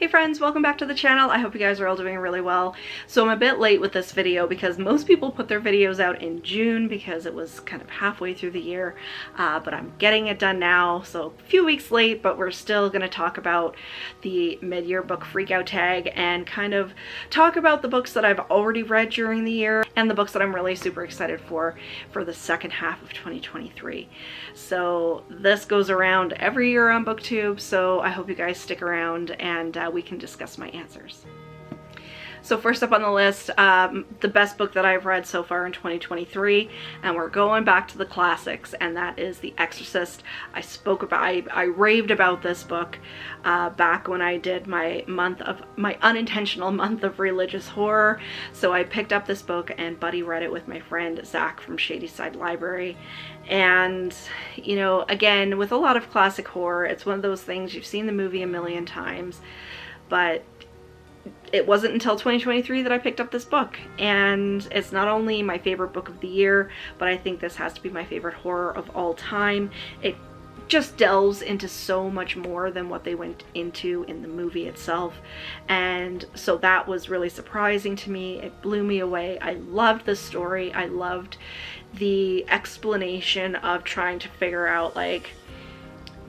Hey friends, welcome back to the channel. I hope you guys are all doing really well. So I'm a bit late with this video because most people put their videos out in June because it was kind of halfway through the year, but I'm getting it done now. So a few weeks late, but we're still going to talk about the mid-year book Freakout tag and kind of talk about the books that I've already read during the year and the books that I'm really super excited for the second half of 2023. So this goes around every year on BookTube, so I hope you guys stick around and we can discuss my answers. So first up on the list, the best book that I've read so far in 2023, and we're going back to the classics, and that is The Exorcist. I raved about this book back when I did my unintentional month of religious horror. So I picked up this book and buddy read it with my friend Zach from Shadyside Library. And, you know, again, with a lot of classic horror, it's one of those things, you've seen the movie a million times, but it wasn't until 2023 that I picked up this book, and it's not only my favorite book of the year, but I think this has to be my favorite horror of all time. It just delves into so much more than what they went into in the movie itself, and so that was really surprising to me. It blew me away. I loved the story. I loved the explanation of trying to figure out like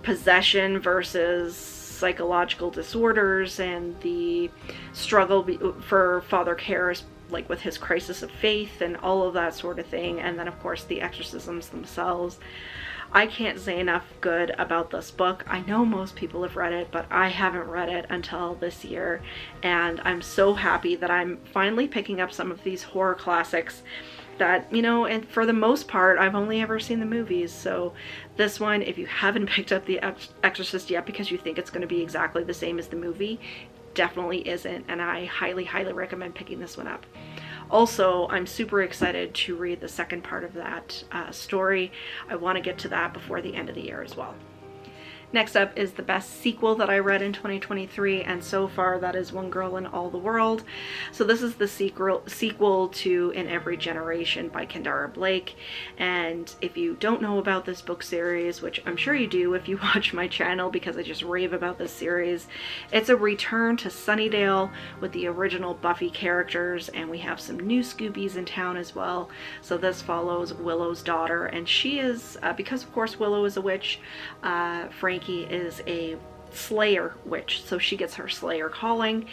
possession versus psychological disorders and the struggle for Father Karras, like with his crisis of faith and all of that sort of thing, and then of course the exorcisms themselves. I can't say enough good about this book. I know most people have read it, but I haven't read it until this year, and I'm so happy that I'm finally picking up some of these horror classics that, you know, and for the most part I've only ever seen the movies. So this one, if you haven't picked up The Exorcist yet because you think it's going to be exactly the same as the movie, definitely isn't, and I highly recommend picking this one up. Also, I'm super excited to read the second part of that story. I want to get to that before the end of the year as well. Next up is the best sequel that I read in 2023, and so far that is One Girl in All the World. So this is the sequel to In Every Generation by Kendara Blake, and if you don't know about this book series, which I'm sure you do if you watch my channel because I just rave about this series, it's a return to Sunnydale with the original Buffy characters, and we have some new Scoobies in town as well. So this follows Willow's daughter, and she is, because of course Willow is a witch, Frankie is a slayer witch, so she gets her slayer calling,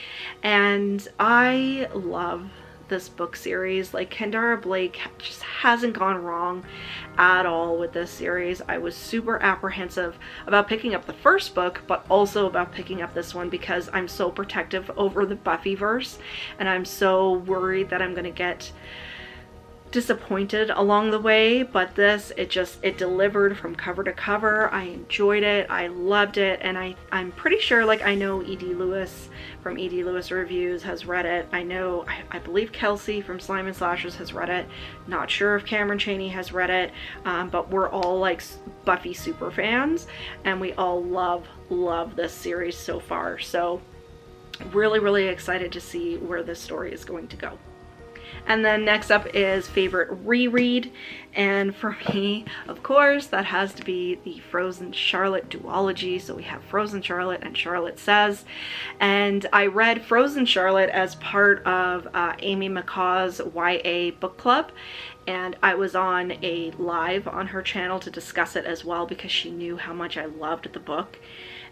and I love this book series. Like, Kendara Blake just hasn't gone wrong at all with this series. I was super apprehensive about picking up the first book, but also about picking up this one because I'm so protective over the Buffyverse, and I'm so worried that I'm gonna get disappointed along the way. But this, it delivered from cover to cover. I enjoyed it, I loved it, and I'm pretty sure, like, I know E.D. Lewis from E.D. Lewis Reviews has read it. I believe Kelsey from Slime and Slashers has read it. Not sure if Cameron Chaney has read it, but we're all like Buffy super fans, and we all love this series so far. So really excited to see where this story is going to go. And then next up is favorite reread, and for me, of course, that has to be the Frozen Charlotte duology. So we have Frozen Charlotte and Charlotte Says, and I read Frozen Charlotte as part of Amy McCaw's YA book club, and I was on a live on her channel to discuss it as well because she knew how much I loved the book,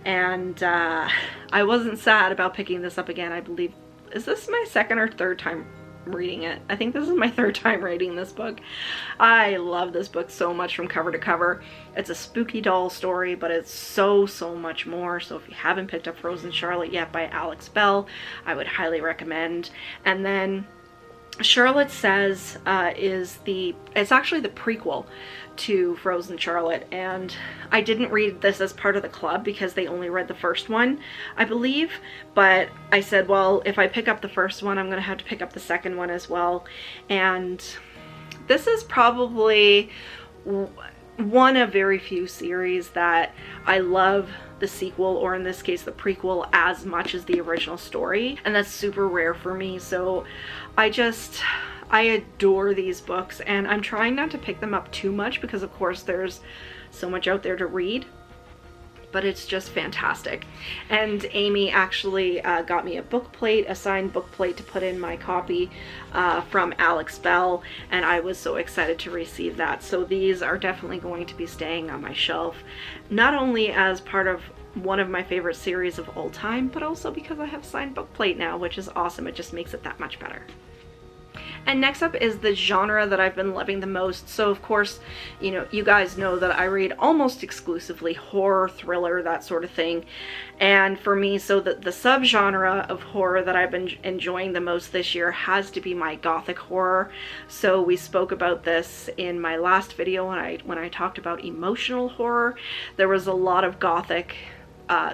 and I wasn't sad about picking this up again. I believe, is this my second or third time reading it? I think this is my third time reading this book. I love this book so much from cover to cover. It's a spooky doll story, but it's so much more. So if you haven't picked up Frozen Charlotte yet by Alex Bell, I would highly recommend. And then Charlotte Says it's actually the prequel to Frozen Charlotte, and I didn't read this as part of the club because they only read the first one, I believe, but I said, well, if I pick up the first one, I'm gonna have to pick up the second one as well. And this is probably one of very few series that I love the sequel, or in this case the prequel, as much as the original story, and that's super rare for me. So I adore these books, and I'm trying not to pick them up too much because of course there's so much out there to read. but it's just fantastic. And Amy actually got me a book plate, a signed book plate to put in my copy from Alex Bell, and I was so excited to receive that. So these are definitely going to be staying on my shelf, not only as part of one of my favorite series of all time, but also because I have signed book plate now, which is awesome. It just makes it that much better. And next up is the genre that I've been loving the most. So of course, you know, you guys know that I read almost exclusively horror, thriller, that sort of thing. And for me, so the subgenre of horror that I've been enjoying the most this year has to be my gothic horror. So we spoke about this in my last video when I talked about emotional horror. There was a lot of gothic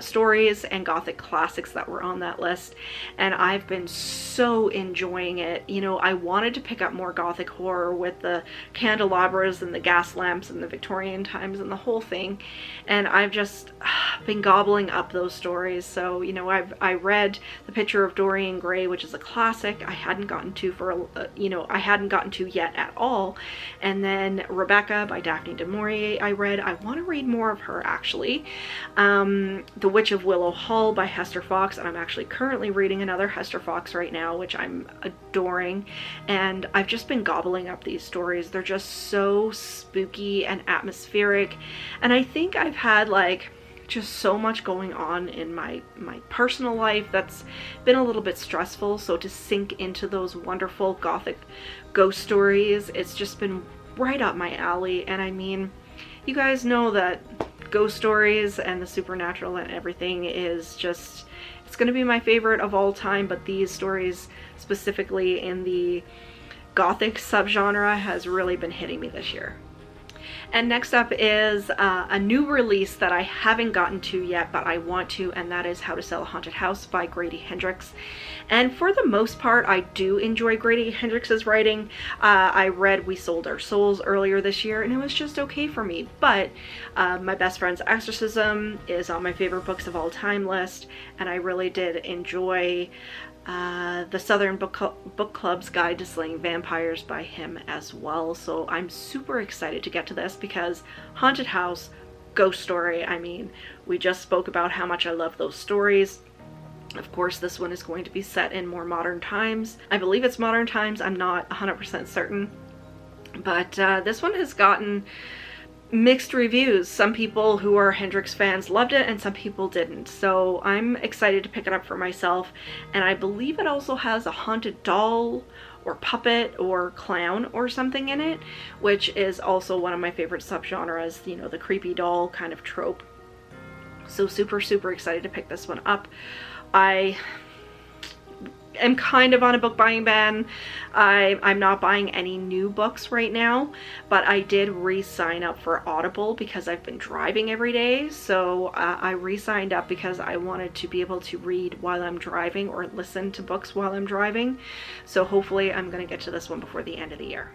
stories and gothic classics that were on that list, and I've been so enjoying it. You know, I wanted to pick up more gothic horror with the candelabras and the gas lamps and the Victorian times and the whole thing, and I've just been gobbling up those stories. So, you know, I read The Picture of Dorian Gray, which is a classic I hadn't gotten to I hadn't gotten to yet at all, and then Rebecca by Daphne du Maurier I read. I want to read more of her, actually. The Witch of Willow Hall by Hester Fox, and I'm actually currently reading another Hester Fox right now, which I'm adoring, and I've just been gobbling up these stories. They're just so spooky and atmospheric, and I think I've had like just so much going on in my personal life that's been a little bit stressful, so to sink into those wonderful gothic ghost stories, it's just been right up my alley. And I mean, you guys know that ghost stories and the supernatural and everything is just, it's going to be my favorite of all time, but these stories specifically in the gothic subgenre has really been hitting me this year. And next up is a new release that I haven't gotten to yet, but I want to, and that is How to Sell a Haunted House by Grady Hendrix. And for the most part, I do enjoy Grady Hendrix's writing. I read We Sold Our Souls earlier this year, and it was just okay for me. But My Best Friend's Exorcism is on my favorite books of all time list, and I really did enjoy the Southern Book Club's Guide to Slaying Vampires by him as well. So I'm super excited to get to this because haunted house, ghost story, I mean, we just spoke about how much I love those stories. Of course, this one is going to be set in more modern times. I believe it's modern times, I'm not 100% certain. But this one has gotten mixed reviews. Some people who are Hendrix fans loved it and some people didn't. So I'm excited to pick it up for myself. And I believe it also has a haunted doll or puppet or clown or something in it, which is also one of my favorite subgenres, you know, the creepy doll kind of trope. So super, super excited to pick this one up. I am kind of on a book buying ban. I'm not buying any new books right now, but I did re-sign up for Audible because I've been driving every day. So I re-signed up because I wanted to be able to read while I'm driving or listen to books while I'm driving. So hopefully I'm going to get to this one before the end of the year.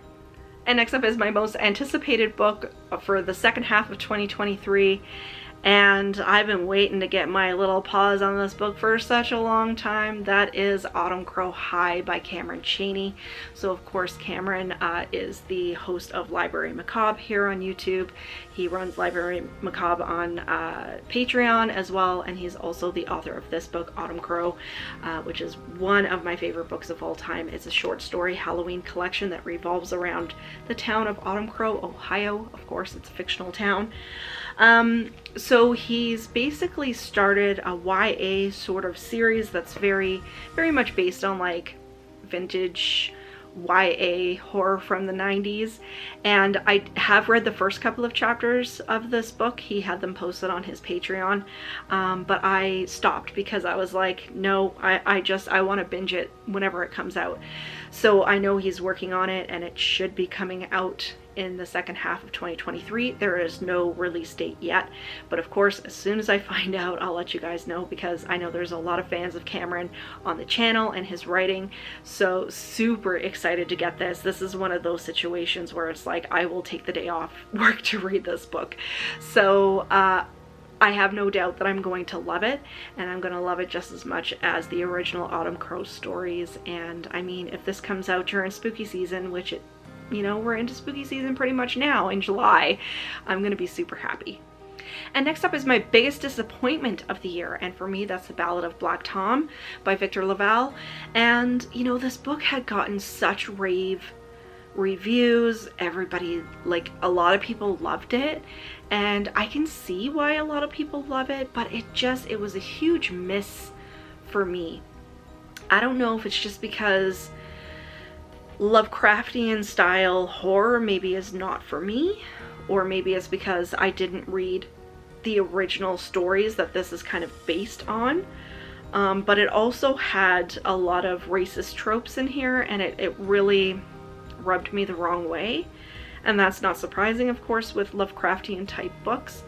And next up is my most anticipated book for the second half of 2023. And I've been waiting to get my little paws on this book for such a long time. That is Autumn Crow High by Cameron Chaney. So of course Cameron is the host of Library Macabre here on YouTube. He runs Library Macabre on Patreon as well, and he's also the author of this book, Autumn Crow, which is one of my favorite books of all time. It's a short story Halloween collection that revolves around the town of Autumn Crow, Ohio. Of course, it's a fictional town. So he's basically started a YA sort of series that's very, very much based on like vintage YA horror from the 90s, and I have read the first couple of chapters of this book. He had them posted on his Patreon, but I stopped because I was like, no, I want to binge it whenever it comes out. So I know he's working on it and it should be coming out in the second half of 2023. There is no release date yet, but of course as soon as I find out I'll let you guys know, because I know there's a lot of fans of Cameron on the channel and his writing. So super excited to get this. This is one of those situations where it's like I will take the day off work to read this book. So I have no doubt that I'm going to love it, and I'm going to love it just as much as the original Autumn Crow stories. And I mean, if this comes out during spooky season, which you know, we're into spooky season pretty much now in July, I'm going to be super happy. And next up is my biggest disappointment of the year, and for me that's The Ballad of Black Tom by Victor Laval. And you know, this book had gotten such rave reviews. Everybody, like, a lot of people loved it, and I can see why a lot of people love it, but it was a huge miss for me. I don't know if it's just because Lovecraftian style horror maybe is not for me, or maybe it's because I didn't read the original stories that this is kind of based on. But it also had a lot of racist tropes in here, and it really rubbed me the wrong way. And that's not surprising, of course, with Lovecraftian type books.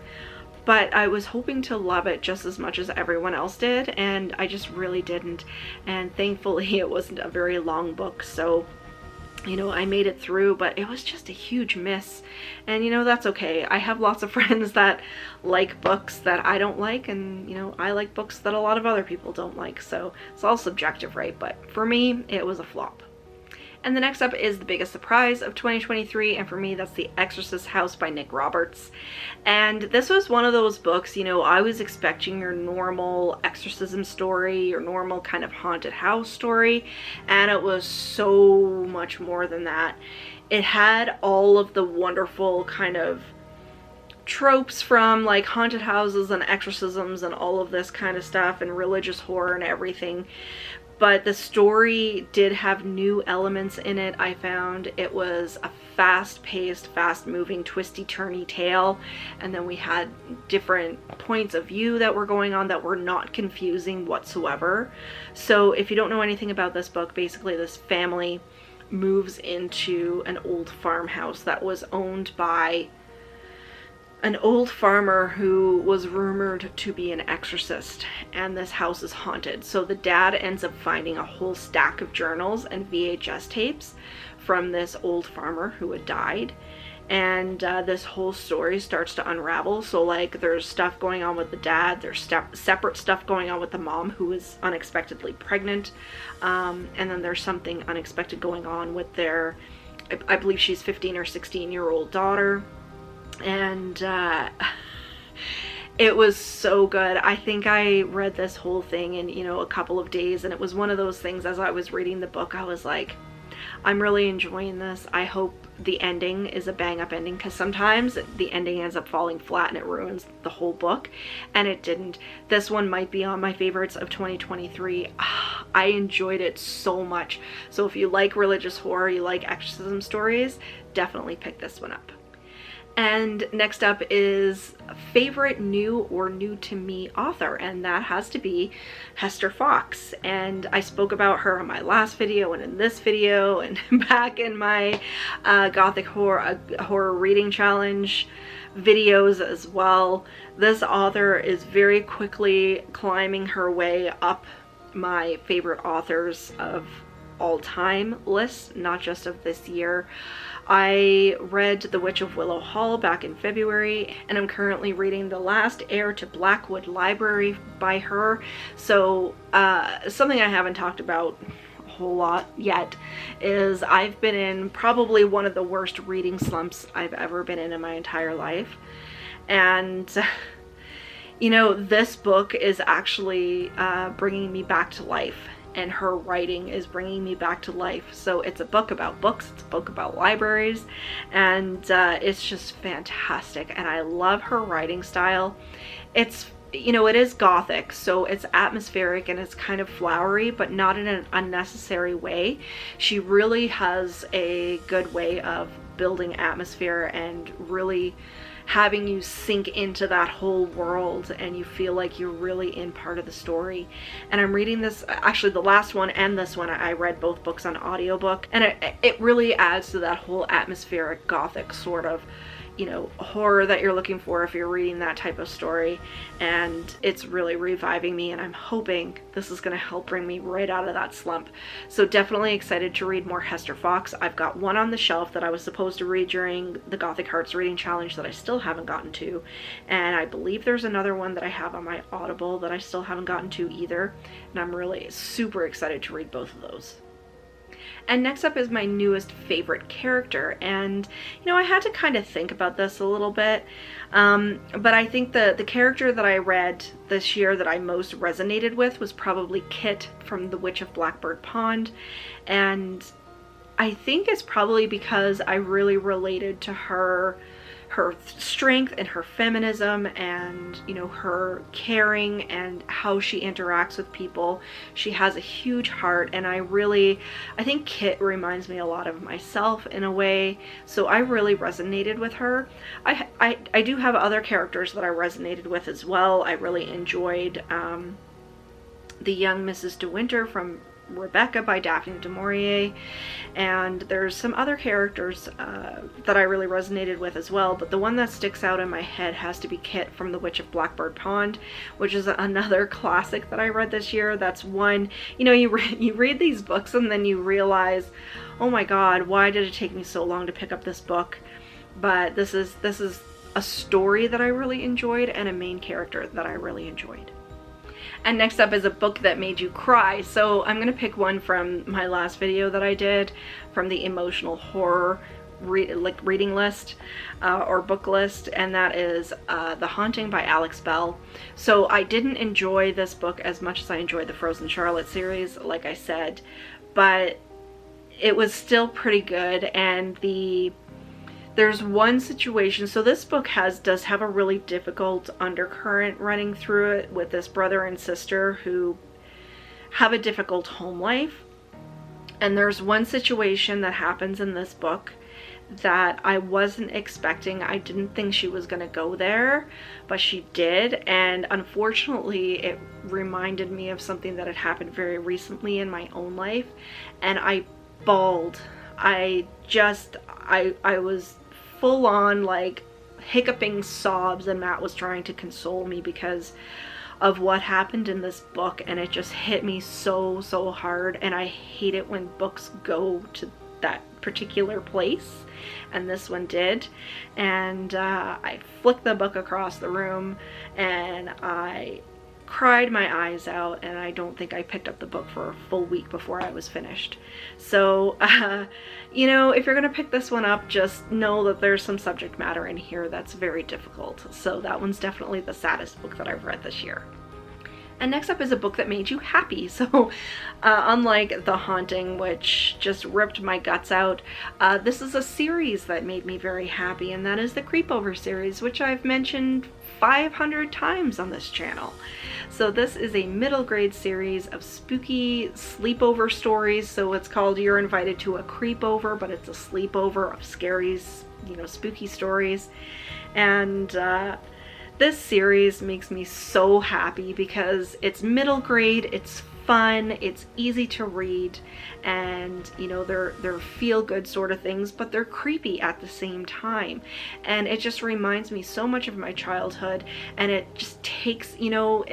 But I was hoping to love it just as much as everyone else did, and I just really didn't. And thankfully it wasn't a very long book, so you know, I made it through, but it was just a huge miss. And you know, that's okay. I have lots of friends that like books that I don't like, and you know, I like books that a lot of other people don't like, so it's all subjective, right? But for me, it was a flop. And the next up is the biggest surprise of 2023, and for me that's The Exorcist House by Nick Roberts. And this was one of those books, you know, I was expecting your normal exorcism story, your normal kind of haunted house story, and it was so much more than that. It had all of the wonderful kind of tropes from like haunted houses and exorcisms and all of this kind of stuff, and religious horror and everything. But the story did have new elements in it. I found it was a fast-paced, fast-moving, twisty-turny tale, and then we had different points of view that were going on that were not confusing whatsoever. So if you don't know anything about this book, basically this family moves into an old farmhouse that was owned by an old farmer who was rumored to be an exorcist, and this house is haunted. So the dad ends up finding a whole stack of journals and VHS tapes from this old farmer who had died, and this whole story starts to unravel. So like there's stuff going on with the dad, there's separate stuff going on with the mom who is unexpectedly pregnant, and then there's something unexpected going on with their, I believe she's 15 or 16-year-old daughter. And it was so good. I think I read this whole thing in, you know, a couple of days, and it was one of those things, as I was reading the book, I was like, I'm really enjoying this. I hope the ending is a bang-up ending, because sometimes the ending ends up falling flat and it ruins the whole book, and it didn't. This one might be on my favorites of 2023. I enjoyed it so much. So if you like religious horror, you like exorcism stories, definitely pick this one up. And next up is favorite new or new to me author, and that has to be Hester Fox. And I spoke about her in my last video and in this video and back in my Gothic horror reading challenge videos as well. This author is very quickly climbing her way up my favorite authors of all time list, not just of this year. I read The Witch of Willow Hall back in February, and I'm currently reading The Last Heir to Blackwood Library by her. So something I haven't talked about a whole lot yet is I've been in probably one of the worst reading slumps I've ever been in my entire life. And you know, this book is actually bringing me back to life, and her writing is bringing me back to life. So it's a book about books, it's a book about libraries, and it's just fantastic, and I love her writing style. It's, you know, it is Gothic, so it's atmospheric and it's kind of flowery, but not in an unnecessary way. She really has a good way of building atmosphere and really having you sink into that whole world, and you feel like you're really in part of the story. And I'm reading this, actually the last one and this one, I read both books on audiobook, and it really adds to that whole atmospheric Gothic sort of, you know, horror that you're looking for if you're reading that type of story. And it's really reviving me, and I'm hoping this is going to help bring me right out of that slump. So definitely excited to read more Hester Fox. I've got one on the shelf that I was supposed to read during the Gothic Hearts reading challenge that I still haven't gotten to, and I believe there's another one that I have on my Audible that I still haven't gotten to either, and I'm really super excited to read both of those. And next up is my newest favorite character, and you know, I had to kind of think about this a little bit, but I think the character that I read this year that I most resonated with was probably Kit from The Witch of Blackbird Pond, and I think it's probably because I really related to her strength and her feminism, and you know, her caring and how she interacts with people. She has a huge heart, and I think Kit reminds me a lot of myself in a way, so I really resonated with her. I do have other characters that I resonated with as well. I really enjoyed the young Mrs. De Winter from Rebecca by Daphne du Maurier, and there's some other characters that I really resonated with as well, but the one that sticks out in my head has to be Kit from The Witch of Blackbird Pond, which is another classic that I read this year. That's one, you know, you read these books and then you realize, oh my god, why did it take me so long to pick up this book? But this is a story that I really enjoyed and a main character that I really enjoyed. And next up is a book that made you cry. So I'm going to pick one from my last video that I did from the emotional horror reading list or book list, and that is The Haunting by Alex Bell. So I didn't enjoy this book as much as I enjoyed the Frozen Charlotte series, like I said, but it was still pretty good. And there's one situation, so this book does have a really difficult undercurrent running through it with this brother and sister who have a difficult home life. And there's one situation that happens in this book that I wasn't expecting. I didn't think she was going to go there, but she did, and unfortunately it reminded me of something that had happened very recently in my own life, and I bawled. I was full on like hiccuping sobs, and Matt was trying to console me because of what happened in this book, and it just hit me so hard. And I hate it when books go to that particular place, and this one did. And I flicked the book across the room and I cried my eyes out, and I don't think I picked up the book for a full week before I was finished. So you know, if you're gonna pick this one up, just know that there's some subject matter in here that's very difficult. So that one's definitely the saddest book that I've read this year. And next up is a book that made you happy. So unlike The Haunting, which just ripped my guts out, this is a series that made me very happy, and that is the Creepover series, which I've mentioned 500 times on this channel. So this is a middle grade series of spooky sleepover stories. So it's called You're Invited to a Creepover, but it's a sleepover of scary, you know, spooky stories. And this series makes me so happy because it's middle grade, it's fun, it's easy to read, and you know, they're feel-good sort of things, but they're creepy at the same time. And it just reminds me so much of my childhood, and it just takes, you know,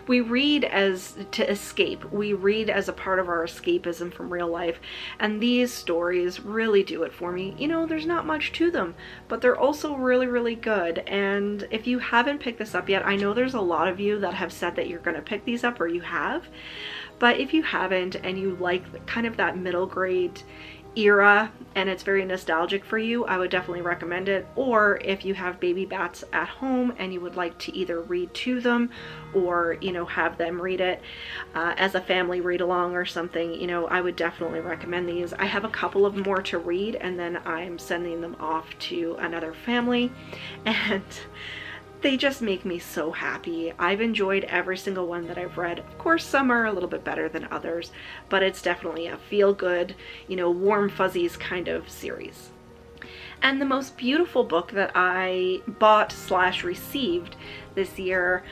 we read as to escape. We read as a part of our escapism from real life, and these stories really do it for me. You know, there's not much to them, but they're also really good. And if you haven't picked this up yet, I know there's a lot of you that have said that you're going to pick these up, or you have, but if you haven't and you like kind of that middle grade era and it's very nostalgic for you, I would definitely recommend it. Or if you have baby bats at home and you would like to either read to them or, you know, have them read it as a family read along or something, you know, I would definitely recommend these. I have a couple of more to read, and then I'm sending them off to another family, and they just make me so happy. I've enjoyed every single one that I've read. Of course, some are a little bit better than others, but it's definitely a feel-good, you know, warm fuzzies kind of series. And the most beautiful book that I bought / received this year,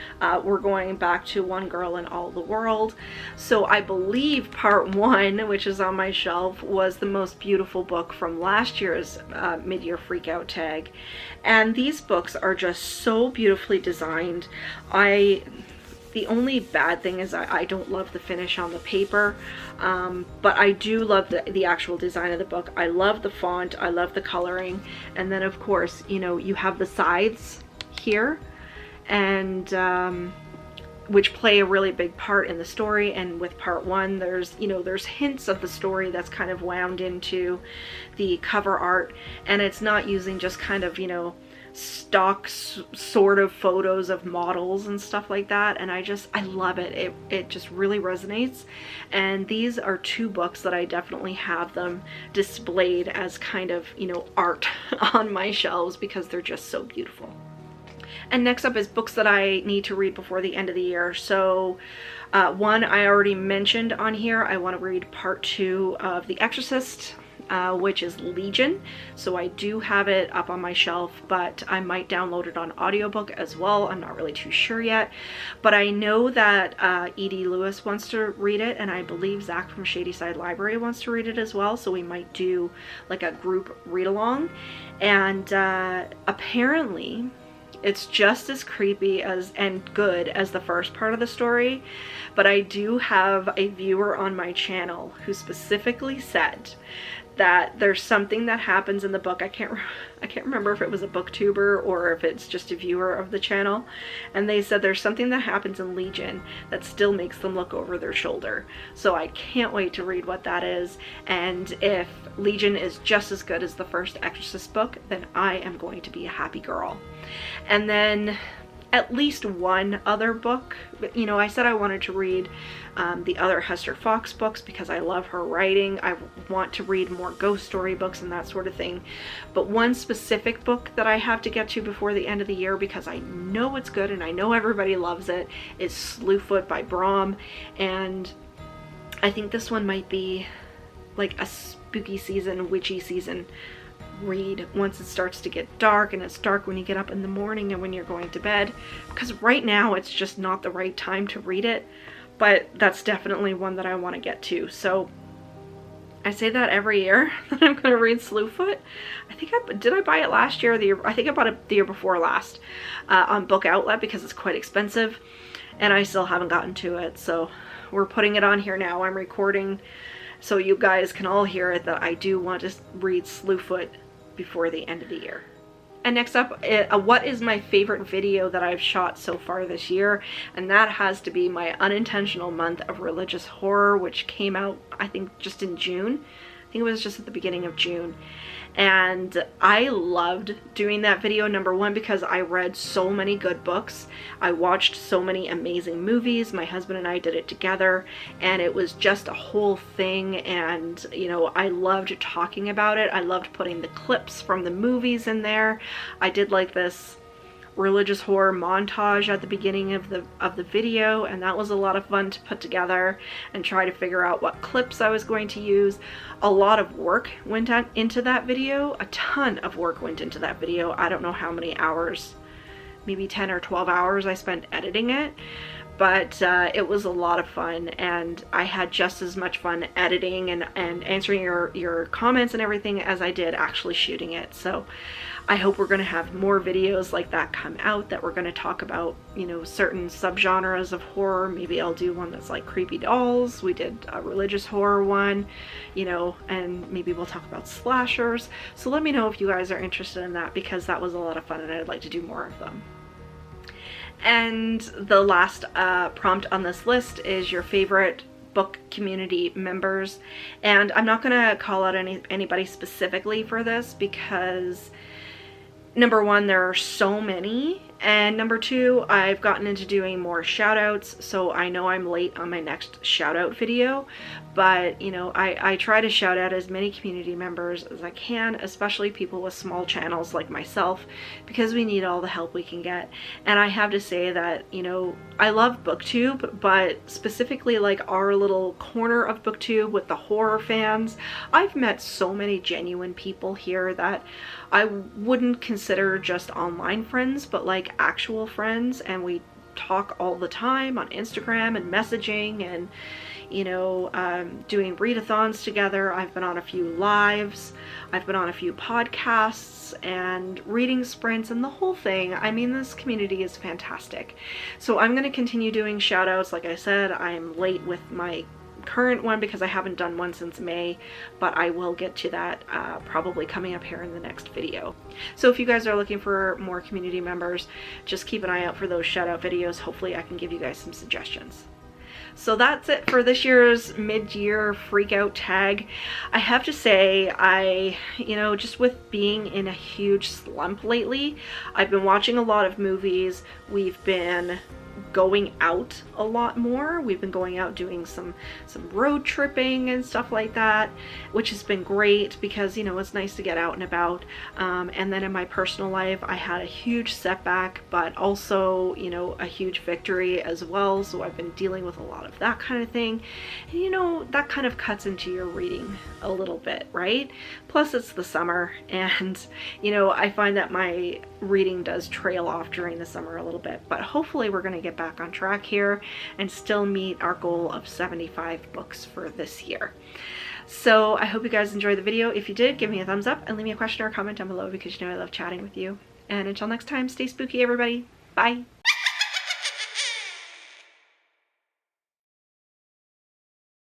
we're going back to One Girl in All the World. So I believe part 1, which is on my shelf, was the most beautiful book from last year's mid-year Freakout tag. And these books are just so beautifully designed. The only bad thing is I don't love the finish on the paper, but I do love the actual design of the book. I love the font, I love the coloring, and then of course, you know, you have the sides here, and which play a really big part in the story. And with part 1, there's, you know, there's hints of the story that's kind of wound into the cover art, and it's not using just kind of, you know, stock sort of photos of models and stuff like that. And I love it. It just really resonates. And these are 2 books that I definitely have them displayed as kind of, you know, art on my shelves because they're just so beautiful. And next up is books that I need to read before the end of the year. So one I already mentioned on here. I want to read part 2 of The Exorcist, which is Legion. So I do have it up on my shelf, but I might download it on audiobook as well. I'm not really too sure yet, but I know that E.D. Lewis wants to read it, and I believe Zach from Shadyside Library wants to read it as well. So we might do like a group read along. And apparently it's just as creepy and good as the first part of the story, but I do have a viewer on my channel who specifically said that there's something that happens in the book. I can't remember if it was a booktuber or if it's just a viewer of the channel, and they said there's something that happens in Legion that still makes them look over their shoulder. So I can't wait to read what that is, and if Legion is just as good as the first Exorcist book, then I am going to be a happy girl. And then at least one other book. You know, I said I wanted to read the other Hester Fox books because I love her writing. I want to read more ghost story books and that sort of thing. But one specific book that I have to get to before the end of the year, because I know it's good and I know everybody loves it, is Slewfoot by Brom. And I think this one might be like a spooky season, witchy season read once it starts to get dark, and it's dark when you get up in the morning and when you're going to bed, because right now it's just not the right time to read it, but that's definitely one that I want to get to. So I say that every year that I'm going to read Slewfoot. I think did I buy it last year or the year? I think I bought it the year before last on Book Outlet because it's quite expensive, and I still haven't gotten to it. So we're putting it on here now. I'm recording so you guys can all hear it, that I do want to read Slewfoot before the end of the year. And next up, what is my favorite video that I've shot so far this year? And that has to be my unintentional month of religious horror, which came out, I think, just in June. I think it was just at the beginning of June. And I loved doing that video, number one, because I read so many good books. I watched so many amazing movies. My husband and I did it together, and it was just a whole thing. And, you know, I loved talking about it. I loved putting the clips from the movies in there. I did like this religious horror montage at the beginning of the video, and that was a lot of fun to put together and try to figure out what clips I was going to use. A lot of work went into that video. A ton of work went into that video. I don't know how many hours, maybe 10 or 12 hours I spent editing it, but it was a lot of fun, and I had just as much fun editing and answering your comments and everything as I did actually shooting it. So I hope we're going to have more videos like that come out, that we're going to talk about, you know, certain subgenres of horror. Maybe I'll do one that's like creepy dolls. We did a religious horror one, you know, and maybe we'll talk about slashers. So let me know if you guys are interested in that, because that was a lot of fun and I'd like to do more of them. And the last prompt on this list is your favorite book community members. And I'm not going to call out anybody specifically for this, because number one, there are so many, and number two, I've gotten into doing more shout outs, so I know I'm late on my next shout out video, but you know, I try to shout out as many community members as I can, especially people with small channels like myself, because we need all the help we can get. And I have to say that, you know, I love BookTube, but specifically like our little corner of BookTube with the horror fans, I've met so many genuine people here that I wouldn't consider just online friends, but like actual friends, and we talk all the time on Instagram and messaging, and you know, doing readathons together. I've been on a few lives, I've been on a few podcasts and reading sprints and the whole thing. I mean, this community is fantastic. So I'm going to continue doing shout outs. Like I said, I'm late with my current one because I haven't done one since May, but I will get to that probably coming up here in the next video. So if you guys are looking for more community members, just keep an eye out for those shout out videos. Hopefully I can give you guys some suggestions. So that's it for this year's mid-year Freakout tag. I have to say, just with being in a huge slump lately, I've been watching a lot of movies. We've been going out a lot more. We've been going out doing some road tripping and stuff like that, which has been great because, it's nice to get out and about. And then in my personal life, I had a huge setback, but also, a huge victory as well. So I've been dealing with a lot of that kind of thing. And, that kind of cuts into your reading a little bit, right? Plus it's the summer, and, I find that my reading does trail off during the summer a little bit, but hopefully we're going to get back on track here and still meet our goal of 75 books for this year. So I hope you guys enjoyed the video. If you did, give me a thumbs up and leave me a question or a comment down below because I love chatting with you. And until next time, stay spooky, everybody. Bye.